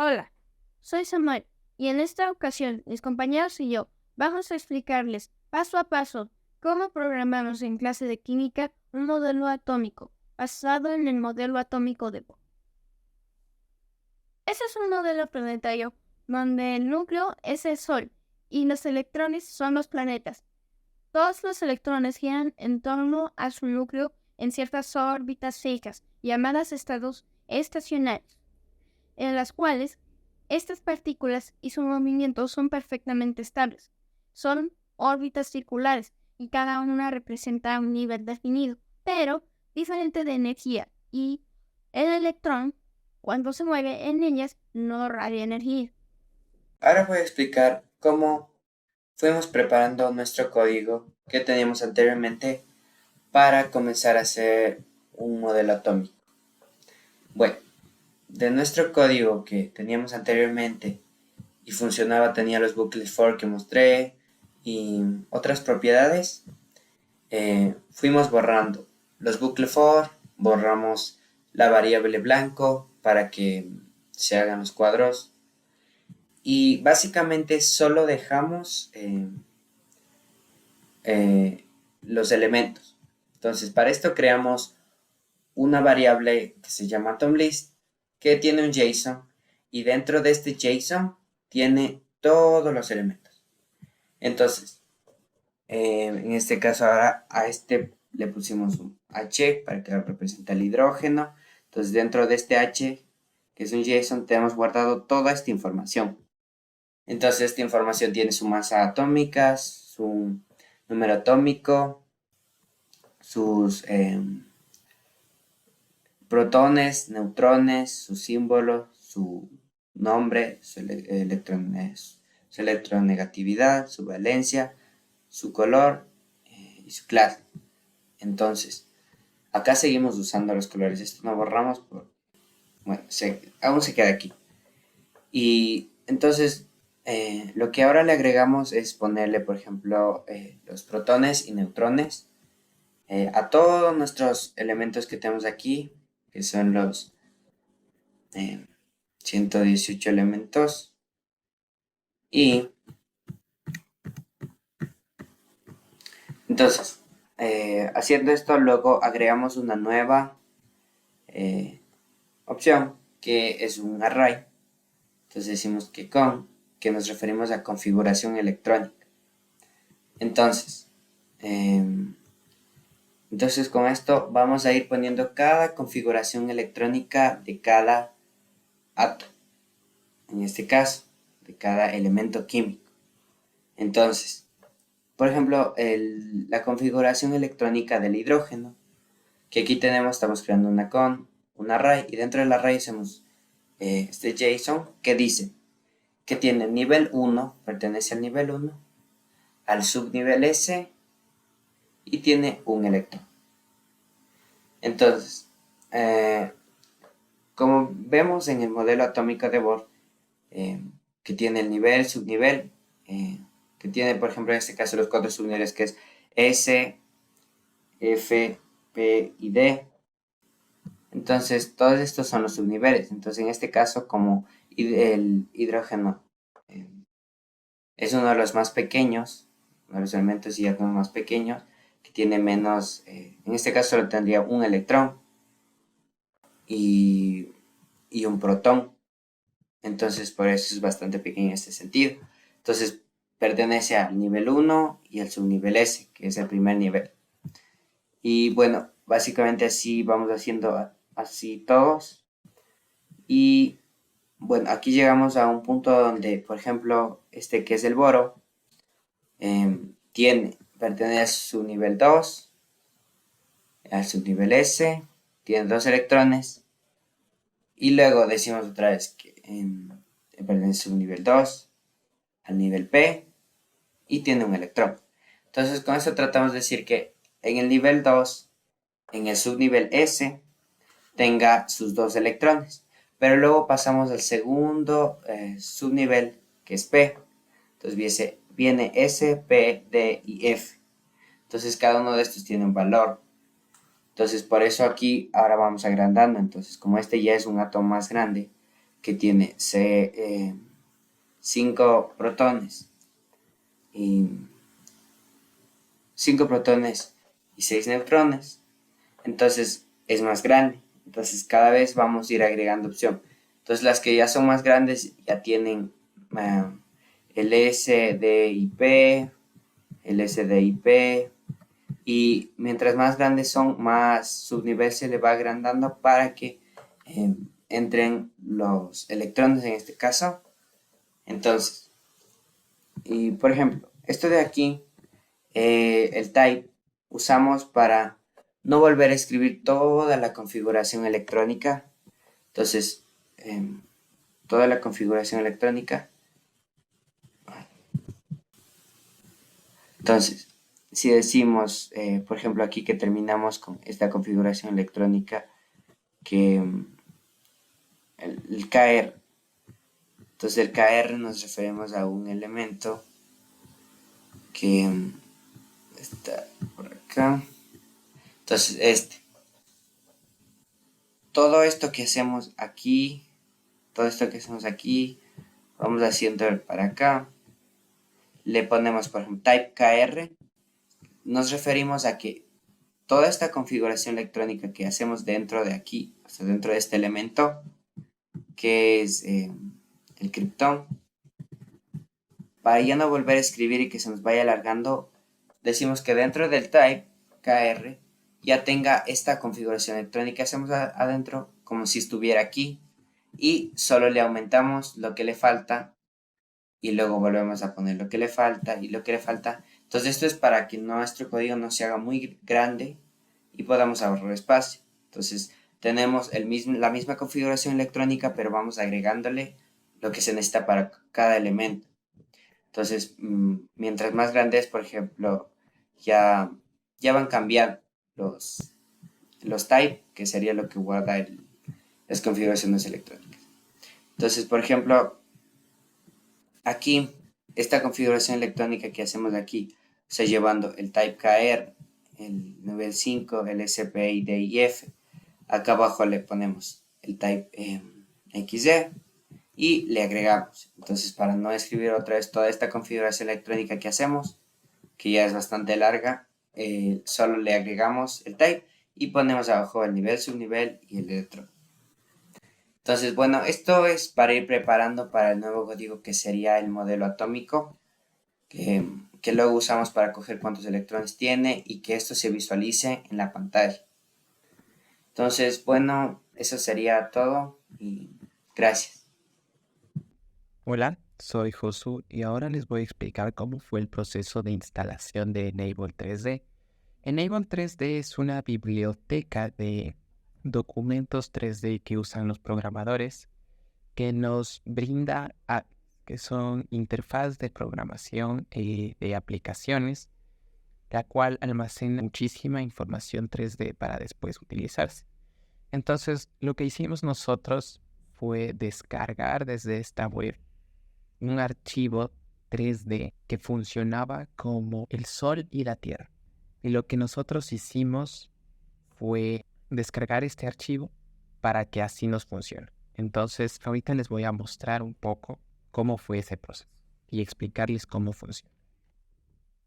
Hola, soy Samuel y en esta ocasión mis compañeros y yo vamos a explicarles paso a paso cómo programamos en clase de química un modelo atómico basado en el modelo atómico de Bohr. Ese es un modelo planetario donde el núcleo es el Sol y los electrones son los planetas. Todos los electrones giran en torno a su núcleo en ciertas órbitas fijas llamadas estados estacionarios, en las cuales estas partículas y su movimiento son perfectamente estables. Son órbitas circulares y cada una representa un nivel definido, pero diferente de energía, y el electrón, cuando se mueve en ellas, no radia energía. Ahora voy a explicar cómo fuimos preparando nuestro código que teníamos anteriormente para comenzar a hacer un modelo atómico. Bueno, de nuestro código que teníamos anteriormente y funcionaba, tenía los bucles for que mostré y otras propiedades, fuimos borrando los bucles for, borramos la variable blanco para que se hagan los cuadros y básicamente solo dejamos los elementos. Entonces, para esto creamos una variable que se llama atomList, que tiene un JSON, y dentro de este JSON tiene todos los elementos. Entonces, en este caso ahora a este le pusimos un H para que represente el hidrógeno. Entonces, dentro de este H, que es un JSON, tenemos guardado toda esta información. Entonces, esta información tiene su masa atómica, su número atómico, sus protones, neutrones, su símbolo, su nombre, su electronegatividad, su valencia, su color y su clase. Entonces, acá seguimos usando los colores. Esto no borramos, bueno, aún se queda aquí. Y entonces, lo que ahora le agregamos es ponerle, por ejemplo, los protones y neutrones a todos nuestros elementos que tenemos aquí, que son los 118 elementos. Y entonces, haciendo esto, luego agregamos una nueva opción que es un array. Entonces decimos que nos referimos a configuración electrónica. Entonces, eh, entonces con esto vamos a ir poniendo cada configuración electrónica de cada átomo, en este caso, de cada elemento químico. Entonces, por ejemplo, la configuración electrónica del hidrógeno, que aquí estamos creando un array, y dentro del array hacemos este JSON que dice que tiene nivel 1, pertenece al nivel 1, al subnivel S y tiene un electrón. Entonces, como vemos en el modelo atómico de Bohr, que tiene el nivel, subnivel, que tiene, por ejemplo, en este caso los 4 subniveles, que es S, F, P y D. Entonces, todos estos son los subniveles. Entonces, en este caso, como el hidrógeno es uno de los más pequeños, uno de los elementos y átomos más pequeños, que tiene menos, en este caso solo tendría un electrón y, y un protón. Entonces, por eso es bastante pequeño en este sentido. Entonces, pertenece al nivel 1 y al subnivel S, que es el primer nivel. Y bueno, básicamente así vamos haciendo así todos. Y bueno, aquí llegamos a un punto donde, por ejemplo, este que es el boro, pertenece a su nivel 2, al subnivel S, tiene 2 electrones. Y luego decimos otra vez que pertenece a su nivel 2, al nivel P, y tiene un electrón. Entonces, con esto tratamos de decir que en el nivel 2, en el subnivel S, tenga sus 2 electrones. Pero luego pasamos al segundo subnivel, que es P. Entonces viene S, P, D y F. Entonces cada uno de estos tiene un valor. Entonces por eso aquí ahora vamos agrandando. Entonces como este ya es un átomo más grande, que tiene 5 protones y 5 protones y 6 neutrones, entonces es más grande. Entonces cada vez vamos a ir agregando opción. Entonces las que ya son más grandes ya tienen el SDIP, el SDIP, y mientras más grandes son, más subnivel se le va agrandando para que entren los electrones en este caso. Entonces, y por ejemplo, esto de aquí, el type, usamos para no volver a escribir toda la configuración electrónica. Entonces, toda la configuración electrónica. Entonces, si decimos, por ejemplo, aquí que terminamos con esta configuración electrónica, que el KR, entonces el KR nos referimos a un elemento que está por acá. Entonces, todo esto que hacemos aquí, vamos haciendo para acá, le ponemos, por ejemplo, type KR, nos referimos a que toda esta configuración electrónica que hacemos dentro de aquí, o sea, dentro de este elemento, que es el criptón, para ya no volver a escribir y que se nos vaya alargando, decimos que dentro del type KR ya tenga esta configuración electrónica que hacemos adentro como si estuviera aquí, y solo le aumentamos lo que le falta y luego volvemos a poner lo que le falta y lo que le falta. Entonces esto es para que nuestro código no se haga muy grande y podamos ahorrar espacio. Entonces tenemos la misma configuración electrónica, pero vamos agregándole lo que se necesita para cada elemento. Entonces, mientras más grande es, por ejemplo, ya van cambiando los type, que sería lo que guarda las configuraciones electrónicas. Entonces, por ejemplo, aquí, esta configuración electrónica que hacemos aquí, o sea, llevando el type KR, el nivel 5, el SPI, D y F. Acá abajo le ponemos el type XZ y le agregamos. Entonces, para no escribir otra vez toda esta configuración electrónica que hacemos, que ya es bastante larga, solo le agregamos el type y ponemos abajo el nivel, subnivel y el electrón. Entonces, bueno, esto es para ir preparando para el nuevo código que sería el modelo atómico, que luego usamos para coger cuántos electrones tiene y que esto se visualice en la pantalla. Entonces, bueno, eso sería todo y gracias. Hola, soy Josu y ahora les voy a explicar cómo fue el proceso de instalación de Enable 3D. Enable 3D es una biblioteca de documentos 3D que usan los programadores que nos brinda que son interfaz de programación de aplicaciones, la cual almacena muchísima información 3D para después utilizarse. Entonces, lo que hicimos nosotros fue descargar desde esta web un archivo 3D que funcionaba como el Sol y la Tierra. Y lo que nosotros hicimos fue descargar este archivo para que así nos funcione. Entonces, ahorita les voy a mostrar un poco cómo fue ese proceso y explicarles cómo funciona.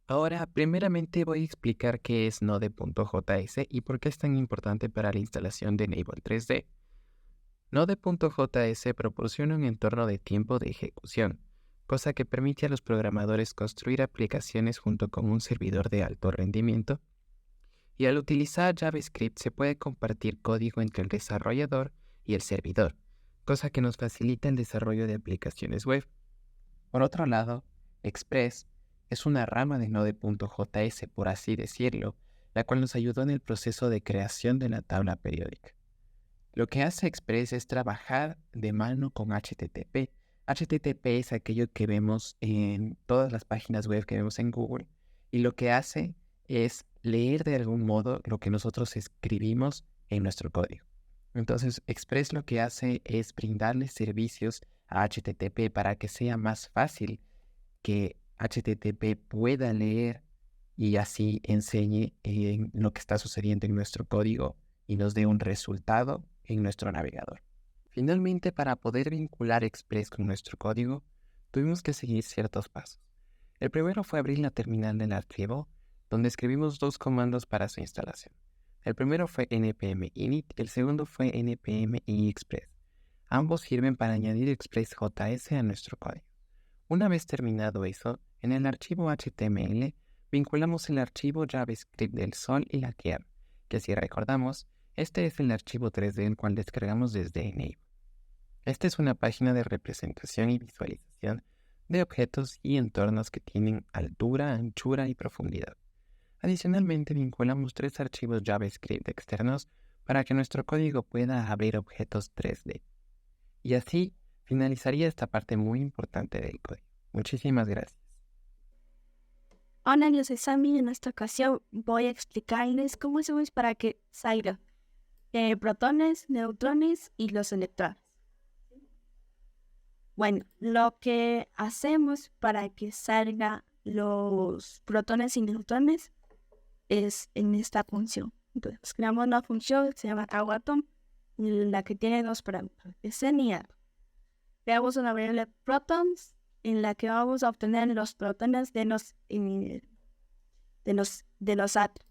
Ahora, primeramente voy a explicar qué es Node.js y por qué es tan importante para la instalación de Enable 3D. Node.js proporciona un entorno de tiempo de ejecución, cosa que permite a los programadores construir aplicaciones junto con un servidor de alto rendimiento. Y al utilizar JavaScript se puede compartir código entre el desarrollador y el servidor, cosa que nos facilita el desarrollo de aplicaciones web. Por otro lado, Express es una rama de Node.js, por así decirlo, la cual nos ayudó en el proceso de creación de la tabla periódica. Lo que hace Express es trabajar de mano con HTTP. HTTP es aquello que vemos en todas las páginas web que vemos en Google, y lo que hace es leer de algún modo lo que nosotros escribimos en nuestro código. Entonces, Express lo que hace es brindarle servicios a HTTP para que sea más fácil que HTTP pueda leer y así enseñe lo que está sucediendo en nuestro código y nos dé un resultado en nuestro navegador. Finalmente, para poder vincular Express con nuestro código, tuvimos que seguir ciertos pasos. El primero fue abrir la terminal del archivo, donde escribimos 2 comandos para su instalación. El primero fue npm init, el segundo fue npm iexpress. Ambos sirven para añadir ExpressJS a nuestro código. Una vez terminado eso, en el archivo HTML vinculamos el archivo JavaScript del Sol y la Kern, que si recordamos, este es el archivo 3D el cual descargamos desde Enable. Esta es una página de representación y visualización de objetos y entornos que tienen altura, anchura y profundidad. Adicionalmente, vinculamos 3 archivos JavaScript externos para que nuestro código pueda abrir objetos 3D. Y así finalizaría esta parte muy importante del código. Muchísimas gracias. Hola, yo soy Sammy. En esta ocasión voy a explicarles cómo hacemos para que salgan protones, neutrones y los electrones. Bueno, lo que hacemos para que salgan los protones y neutrones es en esta función. Entonces, creamos una función que se llama AuAtom, la que tiene 2 parámetros, S y A. Creamos una variable protons en la que vamos a obtener los protones de los átomos.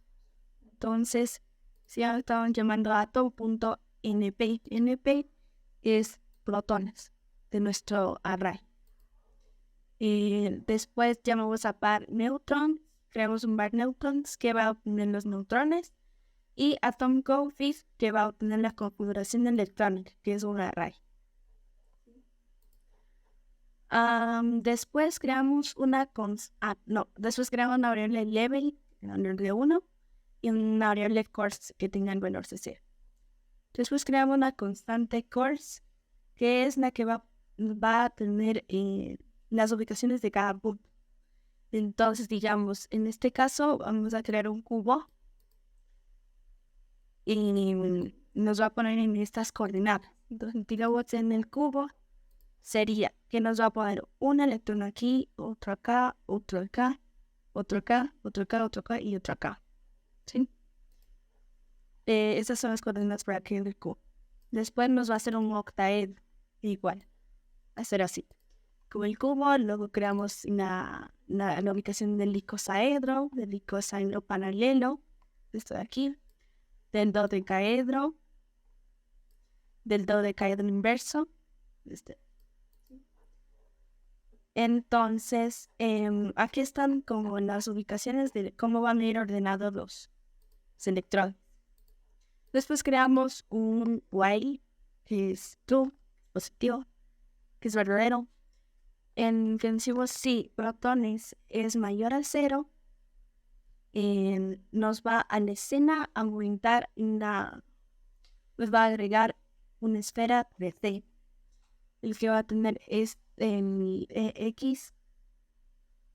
Entonces, si ya estaban llamando atom.np, np es protones de nuestro array. Y después llamamos a par neutron, creamos un var neutrons que va a obtener los neutrones, y atom.config que va a obtener la configuración electrónica, que es un array. Después creamos después creamos una variable level, de 1, y una variable course que tenga el valor de 0. Después creamos una constante course, que es la que va a tener las ubicaciones de cada punto. Entonces, digamos, en este caso vamos a crear un cubo y nos va a poner en estas coordenadas. Entonces, digamos, en el cubo sería que nos va a poner un electrón aquí, otro acá, otro acá, otro acá, otro acá, otro acá y otro acá. ¿Sí? Esas son las coordenadas para crear el cubo. Después nos va a hacer un octaedro igual. Hacer así. Con el cubo, luego creamos la ubicación del icosaedro paralelo, esto de aquí, del dodecaedro inverso, este. Entonces, aquí están como las ubicaciones de cómo van a ir ordenados los electrones. Después creamos un while, que es true, positivo, que es verdadero. En que decimos si protones es mayor a 0, nos va a la escena a aumentar nos va a agregar una esfera de C. El que va a tener es X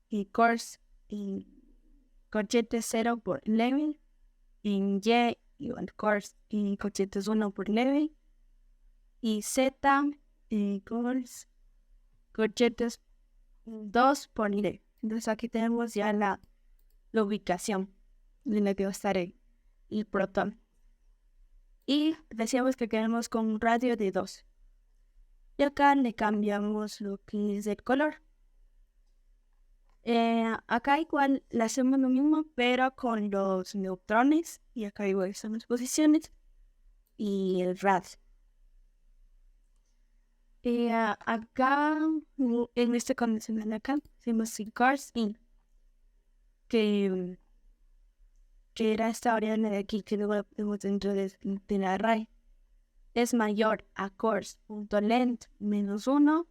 y course y corchete 0 por level, en Y igual course y corchetes 1 por level, y Z y course corchetes 2 por level. Entonces aquí tenemos ya la ubicación en la que va a estar el protón. Y decíamos que queremos con un radio de 2. Y acá le cambiamos lo que es el color. Acá igual le hacemos lo mismo, pero con los neutrones. Y acá igual están las posiciones. Y el radio. Acá, en este condicional acá, hacemos sin cars in. Que era esta variable de aquí que luego tenemos dentro del array. Es mayor a course.length menos 1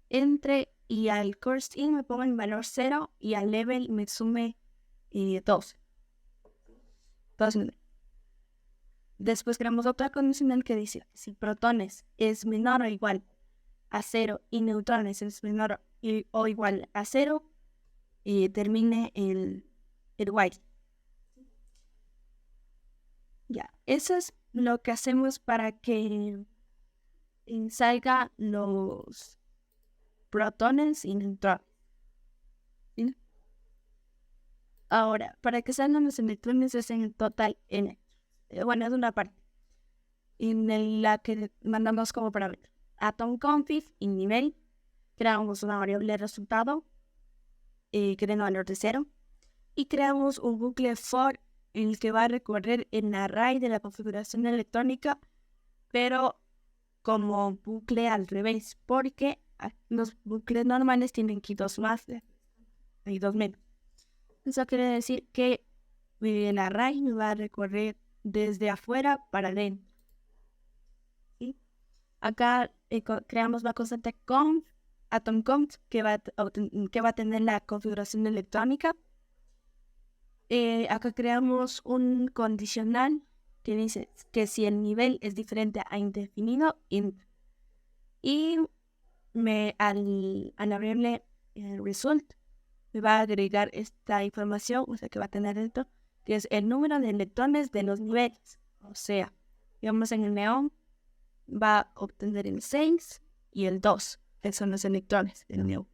entre, y al course in me pongo el valor 0 y al level me sume 2. Después creamos otra condicional que dice si protones es menor o igual a 0 y neutrones es menor o igual a 0, y termine el while. Ya, eso es lo que hacemos para que salgan los protones y neutrones. ¿Sí? Ahora, para que salgan los electrones es en total N. Bueno, es una parte. la que mandamos como parámetro atom_config y nivel. Creamos una variable resultado que tiene valor de 0 y creamos un bucle for en el que va a recorrer el array de la configuración electrónica, pero como bucle al revés, porque los bucles normales tienen que ir 2 más y 2 menos. Eso quiere decir que el array va a recorrer desde afuera para adentro. ¿Sí? Acá creamos la constante conf, atom_conf, que va a tener la configuración electrónica. Acá creamos un condicional que dice que si el nivel es diferente a indefinido, int. Y al abrirle el result, me va a agregar esta información, o sea que va a tener esto, que es el número de electrones de los niveles. O sea, digamos en el neón va a obtener el 6 y el 2, que son los electrones del neón.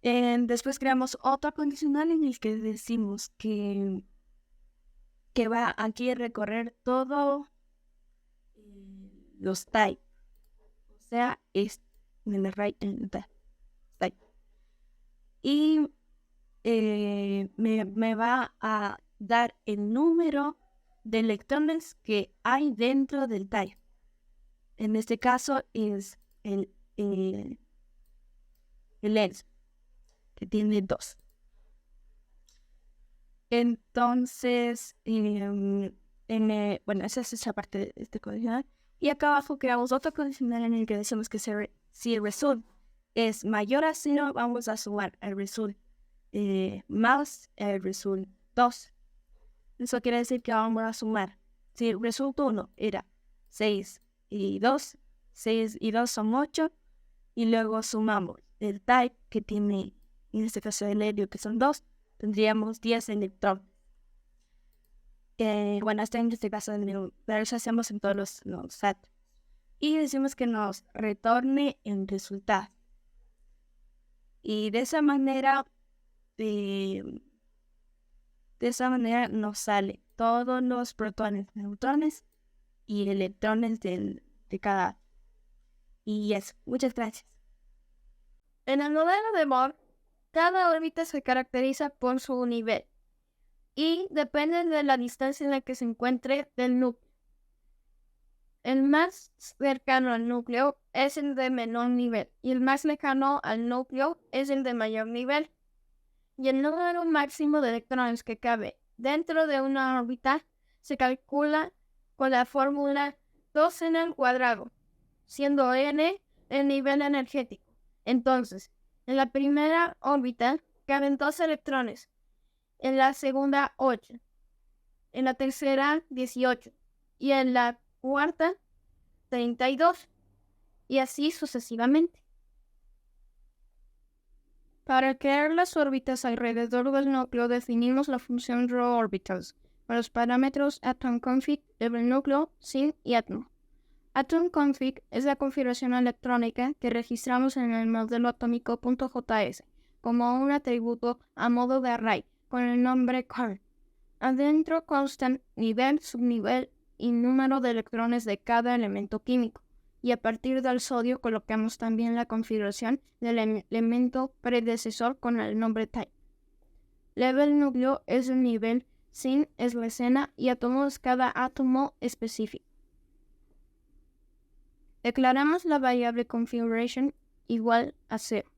Después creamos otro condicional en el que decimos que va aquí a recorrer todo los type. O sea, es en el array en type. Y me va a dar el número de electrones que hay dentro del type. En este caso es el lens, que tiene 2. Entonces, bueno, esa es esa parte de este condicional. Y acá abajo creamos otro condicional en el que decimos que si el result es mayor a 0, vamos a sumar el result más el result 2. Eso quiere decir que vamos a sumar. Si el result 1 era 6 y 2, 6 y 2 son 8, y luego sumamos el type que tiene, en este caso el helio, que son 2, tendríamos 10 electrones. Bueno, en este caso, pero eso hacemos en todos los átomos. Y decimos que nos retorne el resultado. Y de esa manera nos sale todos los protones, neutrones y electrones de cada átomo. Y eso, muchas gracias. En el modelo de Bohr, cada órbita se caracteriza por su nivel y depende de la distancia en la que se encuentre del núcleo. El más cercano al núcleo es el de menor nivel y el más lejano al núcleo es el de mayor nivel. Y el número máximo de electrones que cabe dentro de una órbita se calcula con la fórmula 2n al cuadrado, siendo n el nivel energético. Entonces, en la primera órbita caben 2 electrones, en la segunda 8, en la tercera 18 y en la cuarta 32, y así sucesivamente. Para crear las órbitas alrededor del núcleo definimos la función rho_orbitals con los parámetros atom_config, level núcleo, sin y atom. Atom_config es la configuración electrónica que registramos en el modelo atómico.js como un atributo a modo de array con el nombre current. Adentro constan nivel, subnivel y número de electrones de cada elemento químico. Y a partir del sodio colocamos también la configuración del elemento predecesor con el nombre type. Level núcleo es el nivel, sin es la escena y átomo es cada átomo específico. Declaramos la variable configuration igual a 0.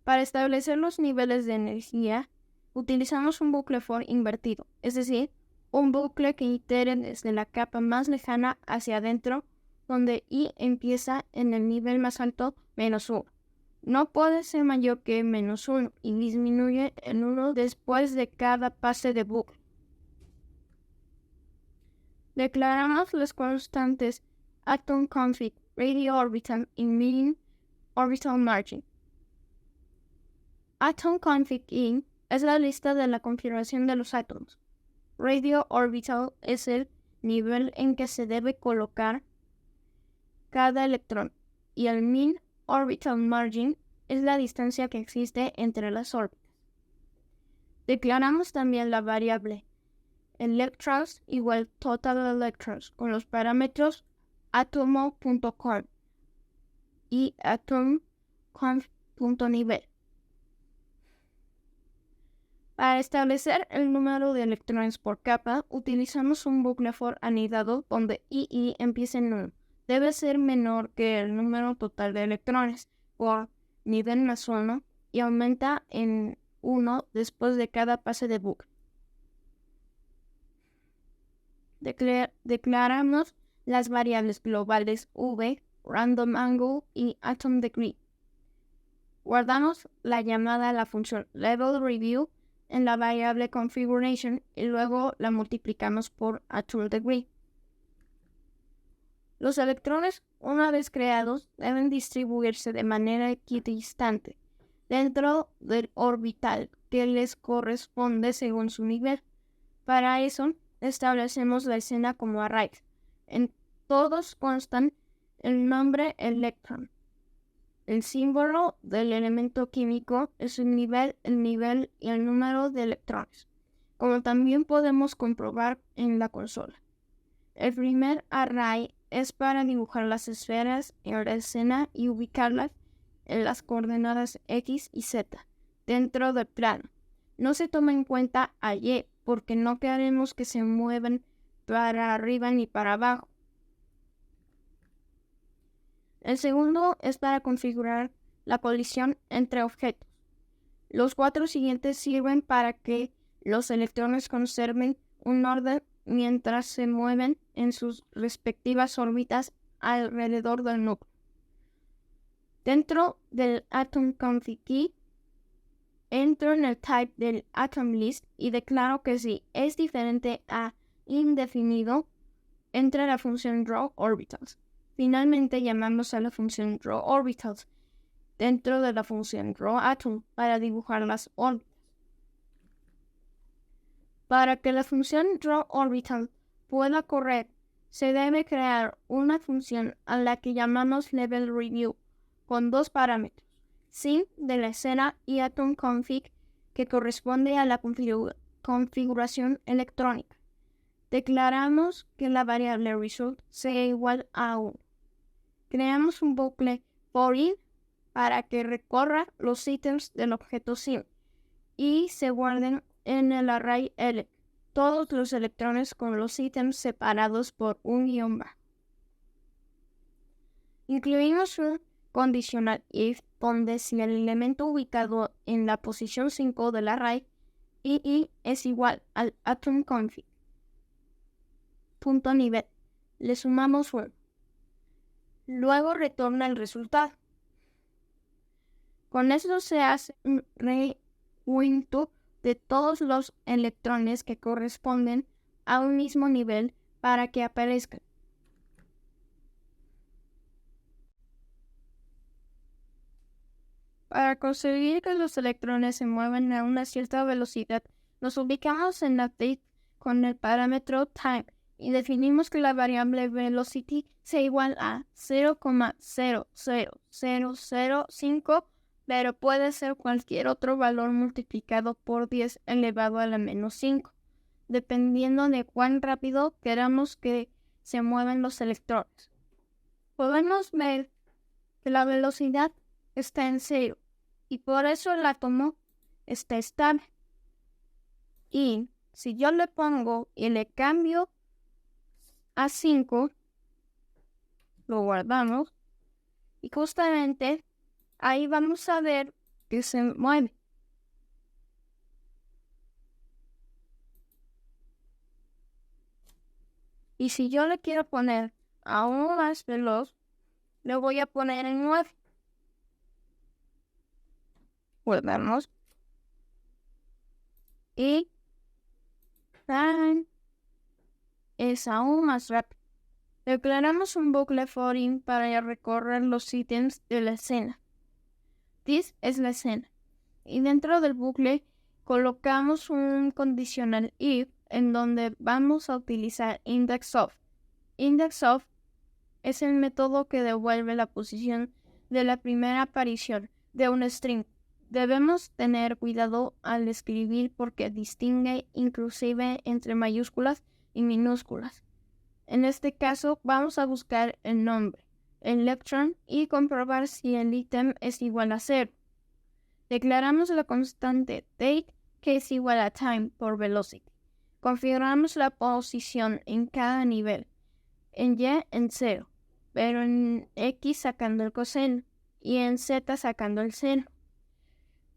Para establecer los niveles de energía, utilizamos un bucle for invertido, es decir, un bucle que itere desde la capa más lejana hacia adentro, donde I empieza en el nivel más alto, -1. No puede ser mayor que -1 y disminuye en 1 después de cada pase de bucle. Declaramos las constantes atom_config, radio_orbital y mean_orbital margin. Atom_config in es la lista de la configuración de los átomos. Radio_orbital es el nivel en que se debe colocar cada electrón, y el mean_orbital margin es la distancia que existe entre las órbitas. Declaramos también la variable electrons igual total electrons con los parámetros atomo.conf y atomconf.nivel. Para establecer el número de electrones por capa, utilizamos un bucle for anidado donde II empieza en 1. Debe ser menor que el número total de electrones por nivel más 1 y aumenta en 1 después de cada pase de bucle. Declaramos las variables globales V, random angle y atom degree. Guardamos la llamada a la función level review en la variable configuration y luego la multiplicamos por atom degree. Los electrones, una vez creados, deben distribuirse de manera equidistante dentro del orbital que les corresponde según su nivel. Para eso, establecemos la escena como arrays. En todos constan el nombre electrón. El símbolo del elemento químico es el nivel y el número de electrones, como también podemos comprobar en la consola. El primer array es para dibujar las esferas en la escena y ubicarlas en las coordenadas X y Z dentro del plano. No se toma en cuenta a Y porque no queremos que se muevan para arriba ni para abajo. El segundo es para configurar la colisión entre objetos. Los 4 siguientes sirven para que los electrones conserven un orden mientras se mueven en sus respectivas órbitas alrededor del núcleo. Dentro del atom config key, entro en el type del atom list y declaro que si es diferente a indefinido, entra la función drawOrbitals. Finalmente llamamos a la función drawOrbitals dentro de la función drawAtom para dibujar las órbitas. Para que la función drawOrbital pueda correr, se debe crear una función a la que llamamos levelReview con 2 parámetros, sim de la escena y atomConfig que corresponde a la configuración electrónica. Declaramos que la variable result sea igual a 1. Creamos un bucle for in para que recorra los ítems del objeto sim y se guarden en el array elec todos los electrones con los ítems separados por un guión bajo. Incluimos un conditional if donde si el elemento ubicado en la posición 5 del array II es igual al atomConfig punto nivel, le sumamos 1. Luego retorna el resultado. Con esto se hace un recuento de todos los electrones que corresponden a un mismo nivel para que aparezcan. Para conseguir que los electrones se muevan a una cierta velocidad, nos ubicamos en la update con el parámetro time y definimos que la variable velocity sea igual a 0,00005, pero puede ser cualquier otro valor multiplicado por 10 elevado a la menos 5, dependiendo de cuán rápido queramos que se muevan los electrones. Podemos ver que la velocidad está en 0 y por eso el átomo está estable. Y si yo le pongo y le cambio a 5, lo guardamos y justamente ahí vamos a ver que se mueve. Y si yo le quiero poner aún más veloz, le voy a poner en 9. Guardamos. Y es aún más rápido. Declaramos un bucle for in para recorrer los ítems de la escena. This es la escena. Y dentro del bucle colocamos un conditional if en donde vamos a utilizar indexOf. IndexOf es el método que devuelve la posición de la primera aparición de un string Debemos tener cuidado al escribir porque distingue inclusive entre mayúsculas y minúsculas. En este caso vamos a buscar el nombre, electron, y comprobar si el ítem es igual a 0. Declaramos la constante date, que es igual a time por velocity. Configuramos la posición en cada nivel, en Y en 0, pero en X sacando el coseno y en Z sacando el seno,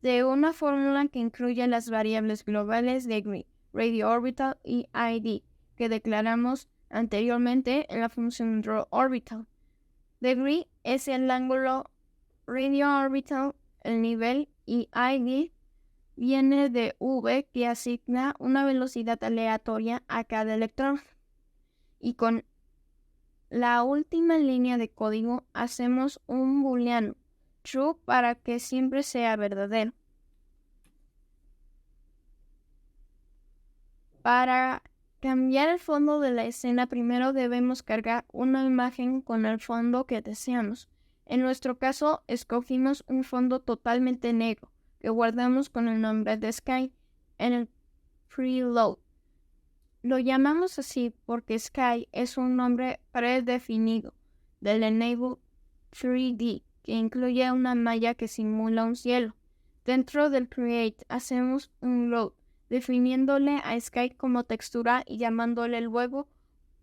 de una fórmula que incluye las variables globales degree, radio orbital y ID, que declaramos anteriormente en la función draw orbital. Degree es el ángulo, radio orbital el nivel y ID viene de V, que asigna una velocidad aleatoria a cada electrón. Y con la última línea de código hacemos un booleano true para que siempre sea verdadero. Para cambiar el fondo de la escena, primero debemos cargar una imagen con el fondo que deseamos. En nuestro caso, escogimos un fondo totalmente negro, que guardamos con el nombre de Sky en el preload. Lo llamamos así porque Sky es un nombre predefinido del Enable 3D, que incluye una malla que simula un cielo. Dentro del Create hacemos un load, definiéndole a Sky como textura y llamándole luego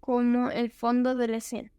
como el fondo de la escena.